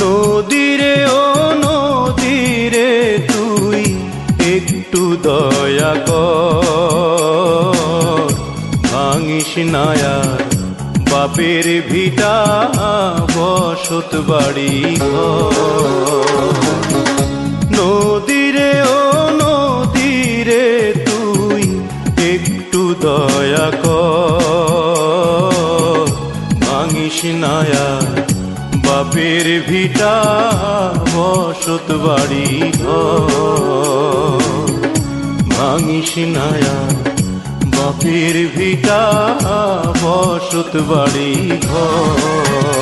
নদীরে ও নদীরে তুই একটু দয়া কর, ভাঙিস নায়ার বাপের ভিটা বসত বাড়ি ঘর। নদীরে ও নদীরে তুই একটু দয়া কর, ভাঙিস নায়ার বাপের ভিটা বসত বাড়ি ঘর। ভাঙিস নায়ার বাপের ভিটা বসত বাড়ি ঘর।